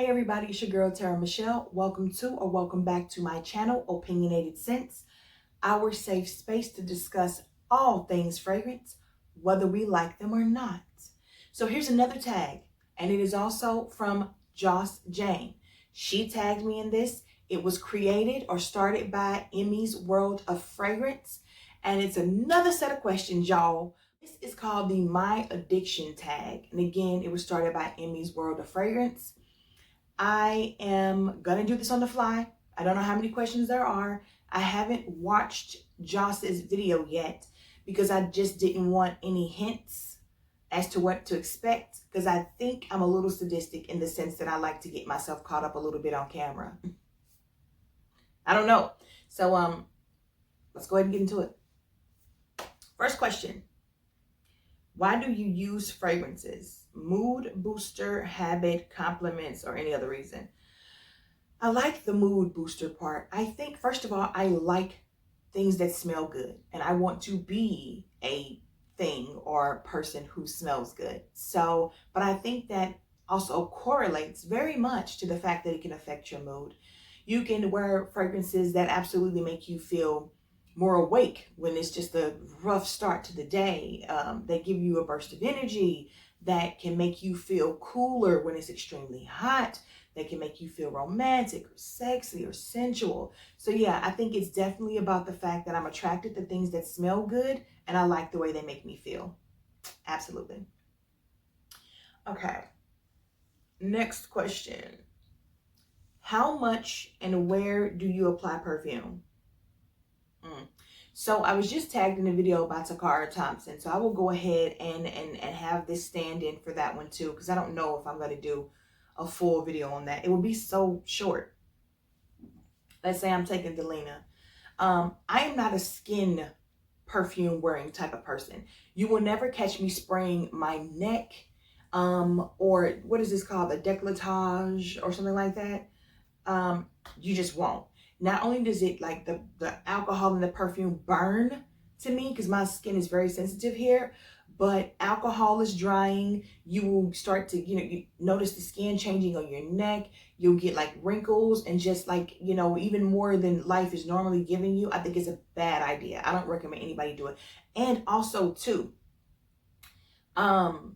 Hey everybody, it's your girl Tara Michelle. Welcome to or welcome back to my channel, Opinionated Scents, our safe space to discuss all things fragrance, whether we like them or not. So here's another tag, and it is also from Joss Jane. She tagged me in this. It was created or started by Emmy's World of Fragrance, and it's another set of questions, y'all. This is called the My Addiction tag, and again, it was started by Emmy's World of Fragrance. I am gonna do this on the fly. I don't know how many questions there are. I haven't watched Joss's video yet because I just didn't want any hints as to what to expect, because I think I'm a little sadistic in the sense that I like to get myself caught up a little bit on camera. I don't know. So let's go ahead and get into it. First question. Why do you use fragrances? Mood booster, habit, compliments, or any other reason? I like the mood booster part. I think, first of all, I like things that smell good, and I want to be a thing or person who smells good. So, but I think that also correlates very much to the fact that it can affect your mood. You can wear fragrances that absolutely make you feel more awake when it's just a rough start to the day. They give you a burst of energy that can make you feel cooler when it's extremely hot. They can make you feel romantic or sexy or sensual. So yeah, I think it's definitely about the fact that I'm attracted to things that smell good and I like the way they make me feel. Absolutely. Okay. Next question. How much and where do you apply perfume? So I was just tagged in a video by Takara Thompson. So I will go ahead and have this stand in for that one too, because I don't know if I'm going to do a full video on that. It would be so short. Let's say I'm taking Delina. I am not a skin perfume wearing type of person. You will never catch me spraying my neck or what is this called? A décolletage or something like that. You just won't. Not only does it, like, the alcohol in the perfume burn to me because my skin is very sensitive here, but alcohol is drying. You will start to, you notice the skin changing on your neck. You'll get like wrinkles and just like, even more than life is normally giving you. I think it's a bad idea. I don't recommend anybody do it. And also too, who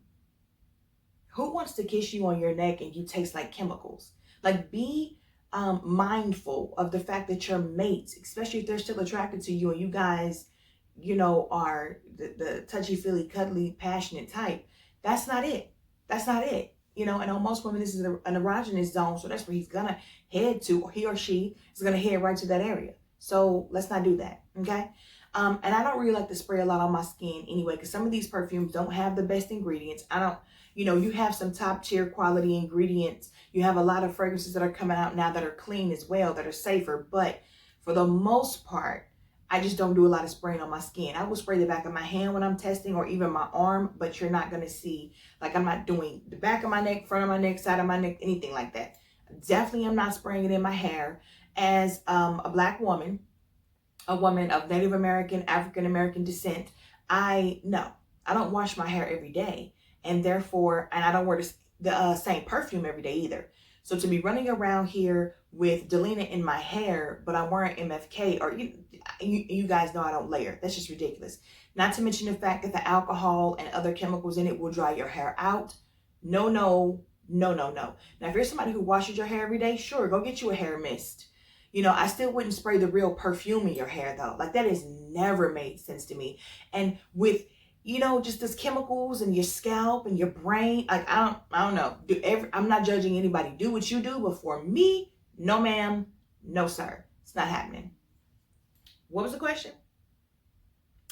wants to kiss you on your neck and you taste like chemicals? Like, be mindful of the fact that your mates, especially if they're still attracted to you and you guys, are the touchy-feely, cuddly, passionate type. That's not it. That's not it. And on most women, this is an erogenous zone, so that's where he's gonna head to, or he or she is gonna head right to that area. So let's not do that, okay? And I don't really like to spray a lot on my skin anyway, because some of these perfumes don't have the best ingredients. You have some top tier quality ingredients. You have a lot of fragrances that are coming out now that are clean as well, that are safer. But for the most part, I just don't do a lot of spraying on my skin. I will spray the back of my hand when I'm testing, or even my arm, but you're not going to see, like, I'm not doing the back of my neck, front of my neck, side of my neck, anything like that. Definitely I'm not spraying it in my hair. As a Black woman, a woman of Native American, African American descent, I don't wash my hair every day. And therefore, I don't wear the same perfume every day either. So to be running around here with Delina in my hair, but I'm wearing MFK, or you guys know I don't layer. That's just ridiculous. Not to mention the fact that the alcohol and other chemicals in it will dry your hair out. No. Now, if you're somebody who washes your hair every day, sure, go get you a hair mist. I still wouldn't spray the real perfume in your hair though. Like, that has never made sense to me. And with just those chemicals in your scalp and your brain. Like, I don't know. I'm not judging anybody. Do what you do, but for me, no ma'am, no sir. It's not happening. What was the question?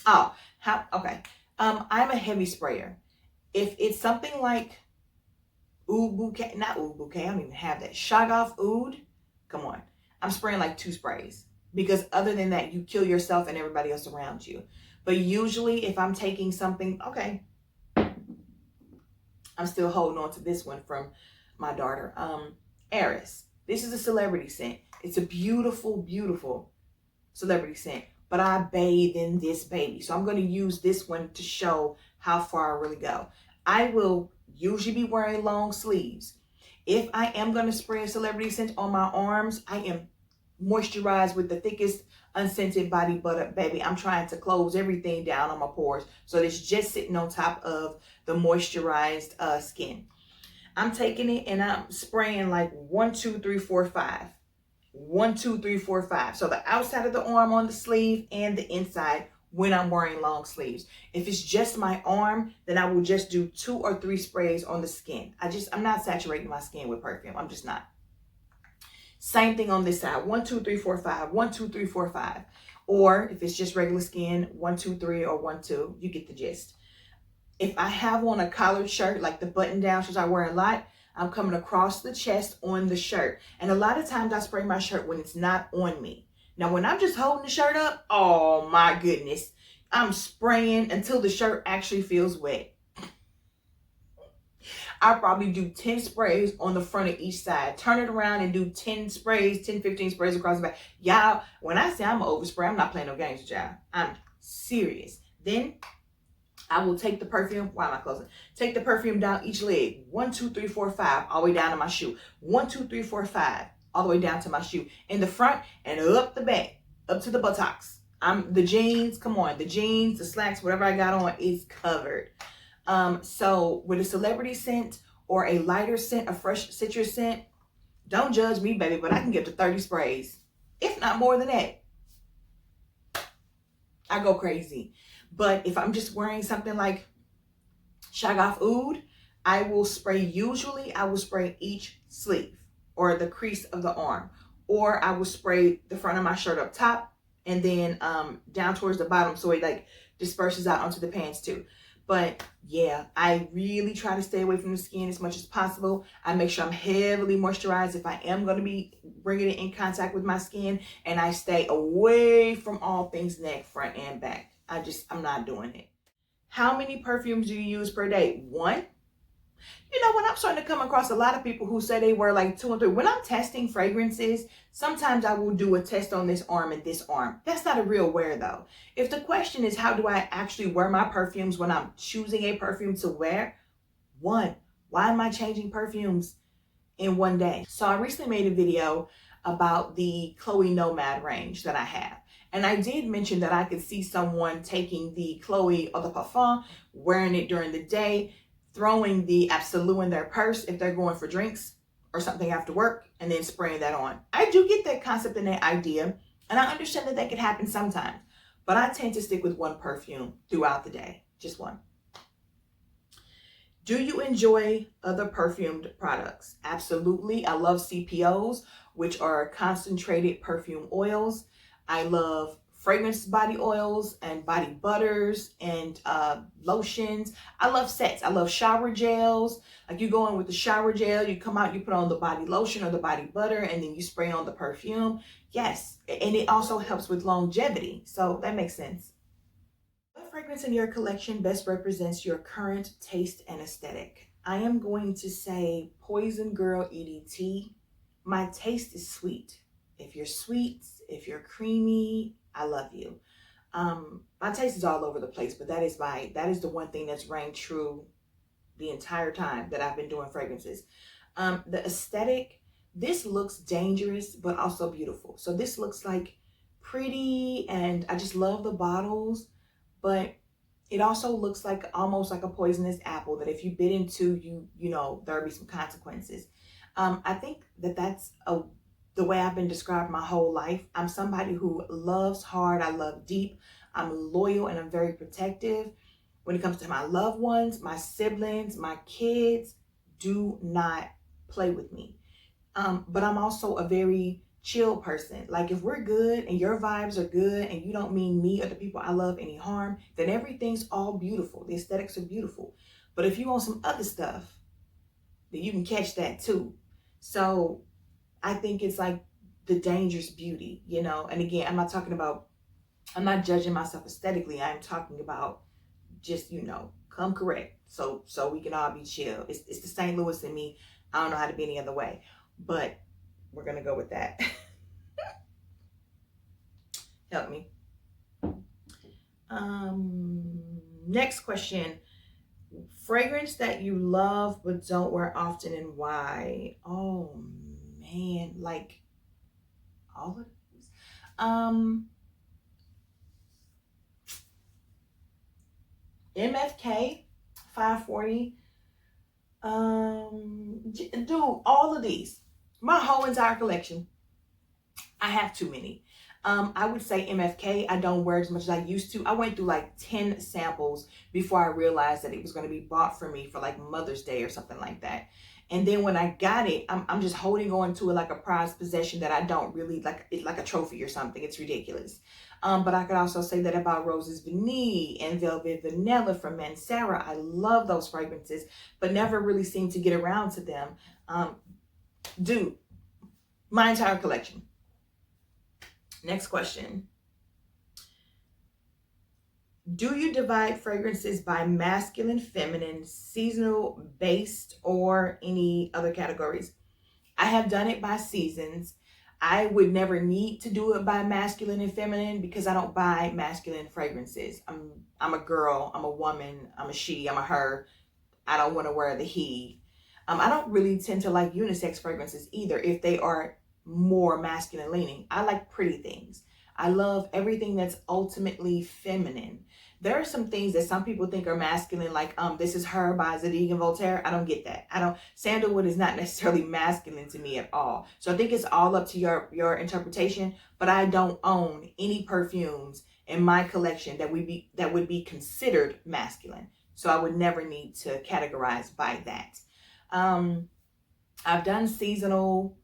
Oh, okay. I'm a heavy sprayer. If it's something like Oud Bouquet, not Oud Bouquet, I don't even have that. Shagaf Oud, come on. I'm spraying like 2 sprays. Because other than that, you kill yourself and everybody else around you. But usually if I'm taking something, okay, I'm still holding on to this one from my daughter, Eris. This is a celebrity scent. It's a beautiful, beautiful celebrity scent. But I bathe in this baby. So I'm going to use this one to show how far I really go. I will usually be wearing long sleeves. If I am going to spray a celebrity scent on my arms, I am moisturized with the thickest unscented body butter, baby. I'm trying to close everything down on my pores so that it's just sitting on top of the moisturized skin. I'm taking it and I'm spraying like 1, 2, 3, 4, 5. 1, 2, 3, 4, 5. So the outside of the arm on the sleeve and the inside when I'm wearing long sleeves. If it's just my arm, then I will just do 2 or 3 sprays on the skin. I'm not saturating my skin with perfume. I'm just not. Same thing on this side. 1, 2, 3, 4, 5. 1, 2, 3, 4, 5. Or if it's just regular skin, 1, 2, 3 or 1, 2. You get the gist. If I have on a collared shirt, like the button down shirts I wear a lot, I'm coming across the chest on the shirt. And a lot of times I spray my shirt when it's not on me. Now, when I'm just holding the shirt up, oh my goodness, I'm spraying until the shirt actually feels wet. I probably do 10 sprays on the front of each side. Turn it around and do 10 sprays, 10, 15 sprays across the back. Y'all, when I say I'm an overspray, I'm not playing no games with y'all. I'm serious. Then I will take the perfume. Why am I closing? Take the perfume down each leg. 1, 2, 3, 4, 5, all the way down to my shoe. 1, 2, 3, 4, 5, all the way down to my shoe. In the front and up the back, up to the buttocks. The jeans, come on, the jeans, the slacks, whatever I got on is covered. So with a celebrity scent or a lighter scent, a fresh citrus scent, don't judge me, baby, but I can get to 30 sprays, if not more than that. I go crazy. But if I'm just wearing something like Shagaf Oud, I will spray each sleeve or the crease of the arm, or I will spray the front of my shirt up top and then down towards the bottom so it like disperses out onto the pants too. But yeah, I really try to stay away from the skin as much as possible. I make sure I'm heavily moisturized if I am going to be bringing it in contact with my skin, and I stay away from all things neck, front, and back. I'm not doing it. How many perfumes do you use per day? 1? You know, when I'm starting to come across a lot of people who say they wear like 2 and 3, when I'm testing fragrances, sometimes I will do a test on this arm and this arm. That's not a real wear though. If the question is, how do I actually wear my perfumes when I'm choosing a perfume to wear? 1, why am I changing perfumes in 1 day? So I recently made a video about the Chloe Nomad range that I have. And I did mention that I could see someone taking the Chloe Eau de Parfum, wearing it during the day, throwing the Absolute in their purse if they're going for drinks or something after work, and then spraying that on. I do get that concept and that idea, and I understand that could happen sometimes, but I tend to stick with 1 perfume throughout the day, just 1. Do you enjoy other perfumed products? Absolutely. I love CPOs, which are concentrated perfume oils. I love fragrance body oils and body butters and lotions. I love sets. I love shower gels. Like you go in with the shower gel, you come out, you put on the body lotion or the body butter, and then you spray on the perfume. Yes, and it also helps with longevity. So that makes sense. What fragrance in your collection best represents your current taste and aesthetic? I am going to say Poison Girl EDT. My taste is sweet. If you're sweet, if you're creamy, I love you. My taste is all over the place, but that is the one thing that's rang true the entire time that I've been doing fragrances. The aesthetic, this looks dangerous, but also beautiful. So this looks like pretty, and I just love the bottles, but it also looks like almost like a poisonous apple that if you bit into, you know, there'll be some consequences. I think that's the way I've been described my whole life. I'm somebody who loves hard. I love deep. I'm loyal and I'm very protective. When it comes to my loved ones, my siblings, my kids, do not play with me. But I'm also a very chill person. Like if we're good and your vibes are good and you don't mean me or the people I love any harm, then everything's all beautiful. The aesthetics are beautiful. But if you want some other stuff, then you can catch that too. So I think it's like the dangerous beauty, you know. And again, I'm not judging myself aesthetically. I'm talking about just, you know, come correct. So we can all be chill. It's the St. Louis in me. I don't know how to be any other way, but we're going to go with that. Help me. Next question. Fragrance that you love but don't wear often, and why? Oh man, like all of these. MFK 540. Dude, all of these. My whole entire collection. I have too many. I would say MFK, I don't wear as much as I used to. I went through like 10 samples before I realized that it was going to be bought for me for like Mother's Day or something like that. And then when I got it, I'm just holding on to it like a prized possession that I don't really like, it like a trophy or something. It's ridiculous. But I could also say that about Roses Vanille and Velvet Vanilla from Mansera. I love those fragrances, but never really seemed to get around to them. Dude, my entire collection. Next question. Do you divide fragrances by masculine, feminine, seasonal, based, or any other categories? I have done it by seasons. I would never need to do it by masculine and feminine because I don't buy masculine fragrances. I'm a girl, I'm a woman, I'm a she, I'm a her. I don't want to wear the he. I don't really tend to like unisex fragrances either if they are more masculine leaning. I like pretty things. I love everything that's ultimately feminine. There are some things that some people think are masculine, like This Is Her by Zadig and Voltaire. I don't get that. Sandalwood is not necessarily masculine to me at all. So I think it's all up to your interpretation, but I don't own any perfumes in my collection that would be considered masculine. So I would never need to categorize by that. I've done seasonal,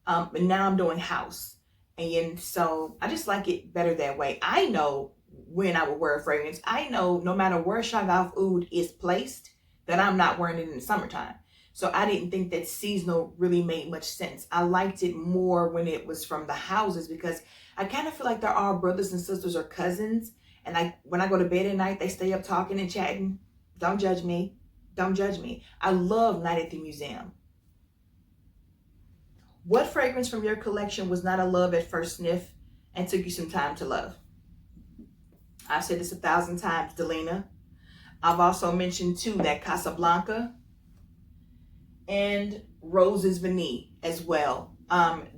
but now I'm doing house. And so I just like it better that way. I know when I would wear a fragrance. I know no matter where Shagaf Oud is placed, that I'm not wearing it in the summertime. So I didn't think that seasonal really made much sense. I liked it more when it was from the houses because I kind of feel like they're all brothers and sisters or cousins. And when I go to bed at night, they stay up talking and chatting. Don't judge me. Don't judge me. I love Night at the Museum. What fragrance from your collection was not a love at first sniff and took you some time to love? I've said this 1,000 times, Delina. I've also mentioned too that Casablanca and Roses Vanille as well.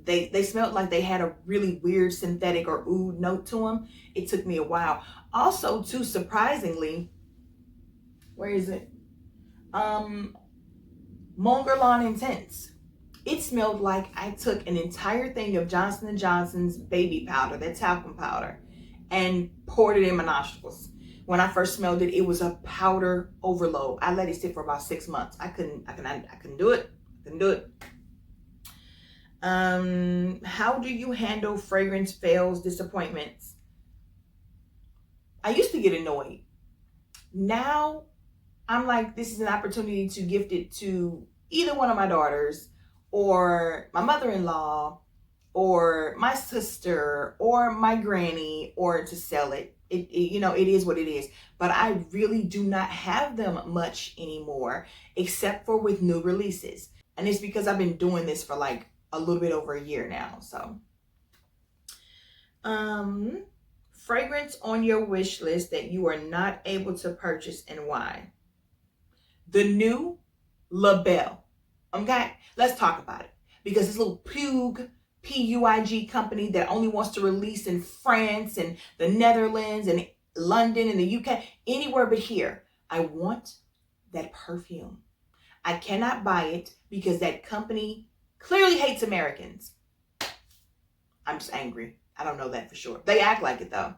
They smelled like they had a really weird synthetic or oud note to them. It took me a while. Also too, surprisingly, where is it? Mon Guerlain Intense. It smelled like I took an entire thing of Johnson & Johnson's baby powder, that talcum powder, and poured it in my nostrils. When I first smelled it, it was a powder overload. I let it sit for about 6 months. I couldn't do it. Couldn't do it. How do you handle fragrance fails, disappointments? I used to get annoyed. Now I'm like, this is an opportunity to gift it to either one of my daughters or my mother-in-law or my sister or my granny, or to sell it. It is what it is. But I really do not have them much anymore, except for with new releases. And it's because I've been doing this for like a little bit over a year now. So fragrance on your wish list that you are not able to purchase and why? The new La Belle. Okay, let's talk about it. Because this little Puig company that only wants to release in France and the Netherlands and London and the UK, anywhere but here. I want that perfume. I cannot buy it because that company clearly hates Americans. I'm just angry. I don't know that for sure. They act like it though.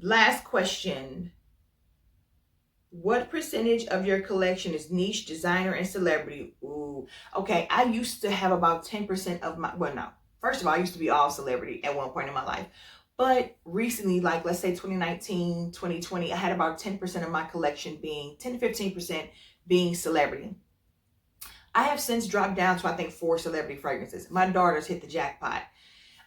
Last question. What percentage of your collection is niche, designer, and celebrity? Ooh, okay. I used to have about 10% of my, well, no. First of all, I used to be all celebrity at one point in my life. But recently, like let's say 2019, 2020, I had about 10% of my collection being, 10 to 15% being celebrity. I have since dropped down to, I think, 4 celebrity fragrances. My daughters hit the jackpot.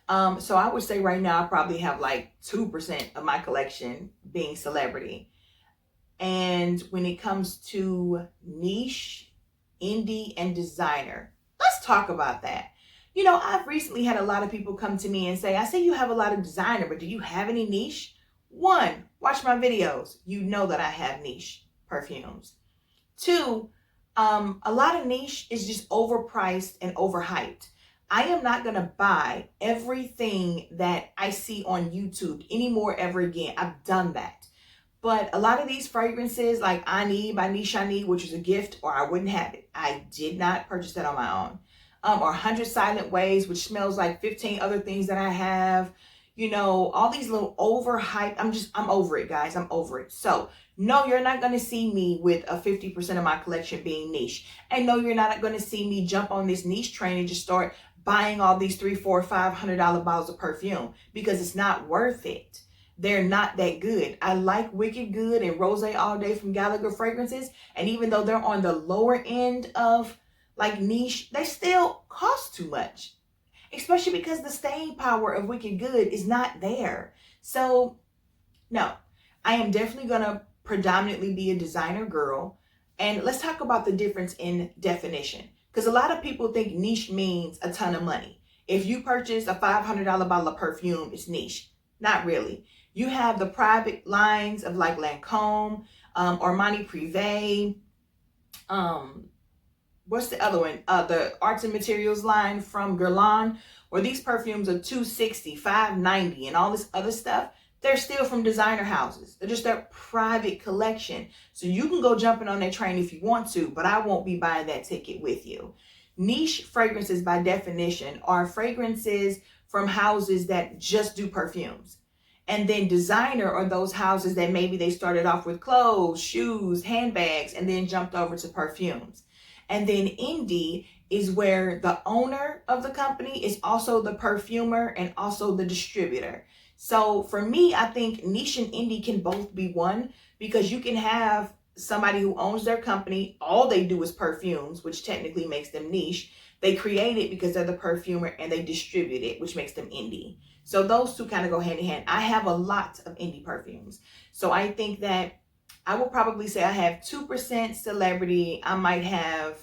So I would say right now, I probably have like 2% of my collection being celebrity. And when it comes to niche, indie, and designer, let's talk about that. You know, I've recently had a lot of people come to me and say, I see you have a lot of designer, but do you have any niche? One, watch my videos. You know that I have niche perfumes. Two, a lot of niche is just overpriced and overhyped. I am not going to buy everything that I see on YouTube anymore ever again. I've done that. But a lot of these fragrances, like I Need by Niche I Need, which is a gift, or I wouldn't have it. I did not purchase that on my own. Or 100 Silent Ways, which smells like 15 other things that I have. You know, all these little overhyped. I'm over it, guys. I'm over it. So, no, you're not going to see me with a 50% of my collection being niche. And no, you're not going to see me jump on this niche train and just start buying all these $300, $400, $500 bottles of perfume, because it's not worth it. They're not that good. I like Wicked Good and Rose All Day from Gallagher Fragrances. And even though they're on the lower end of like niche, they still cost too much. Especially because the staying power of Wicked Good is not there. So, no, I am definitely going to predominantly be a designer girl. And let's talk about the difference in definition. Because a lot of people think niche means a ton of money. If you purchase a $500 bottle of perfume, it's niche. Not really. You have the private lines of like Lancome, Armani Privé, what's the other one? The Arts and Materials line from Guerlain, where these perfumes are $260, $590, and all this other stuff. They're still from designer houses. They're just their private collection. So you can go jumping on that train if you want to, but I won't be buying that ticket with you. Niche fragrances, by definition, are fragrances from houses that just do perfumes. And then designer are those houses that maybe they started off with clothes, shoes, handbags, and then jumped over to perfumes. And then indie is where the owner of the company is also the perfumer and also the distributor. So for me, I think niche and indie can both be one, because you can have somebody who owns their company, all they do is perfumes, which technically makes them niche. They create it because they're the perfumer, and they distribute it, which makes them indie. So those two kind of go hand in hand. I have a lot of indie perfumes. So I think that I will probably say I have 2% celebrity. I might have,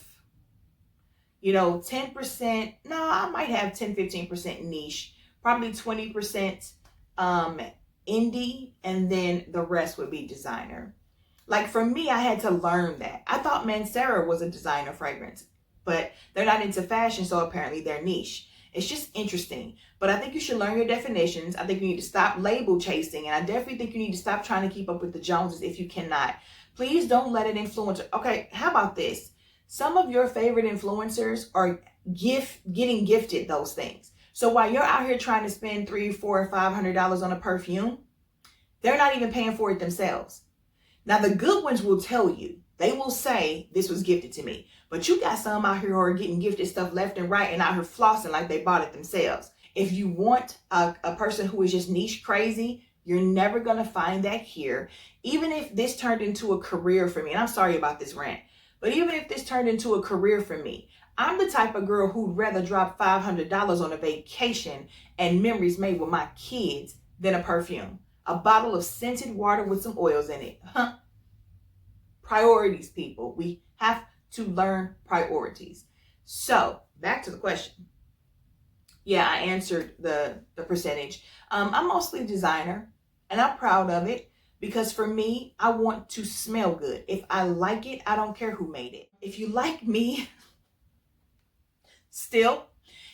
10%. No, I might have 10, 15% niche, probably 20% indie, and then the rest would be designer. Like for me, I had to learn that. I thought Mancera was a designer fragrance, but they're not into fashion, so apparently they're niche. It's just interesting. But I think you should learn your definitions. I think you need to stop label chasing. And I definitely think you need to stop trying to keep up with the Joneses if you cannot. Please don't let it influence. Okay, how about this? Some of your favorite influencers are getting gifted those things. So while you're out here trying to spend $300, $400, $500 on a perfume, they're not even paying for it themselves. Now, the good ones will tell you. They will say, this was gifted to me. But you got some out here who are getting gifted stuff left and right and out here flossing like they bought it themselves. If you want a person who is just niche crazy, you're never going to find that here. Even if this turned into a career for me, and I'm sorry about this rant, but even if this turned into a career for me, I'm the type of girl who'd rather drop $500 on a vacation and memories made with my kids than a perfume. A bottle of scented water with some oils in it. Priorities, people. We have to learn priorities. So back to the question. Yeah, I answered the percentage. I'm mostly designer, and I'm proud of it, because for me, I want to smell good. If I like it, I don't care who made it. If you like me still,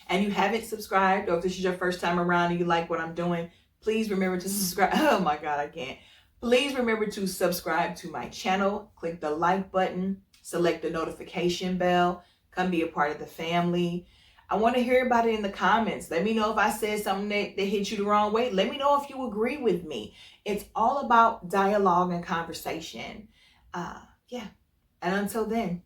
and you haven't subscribed, or if this is your first time around and you like what I'm doing, please remember to subscribe. Oh my God, I can't. Please remember to subscribe to my channel. Click the like button, select the notification bell, come be a part of the family. I want to hear about it in the comments. Let me know if I said something that hit you the wrong way. Let me know if you agree with me. It's all about dialogue and conversation. Yeah. And until then,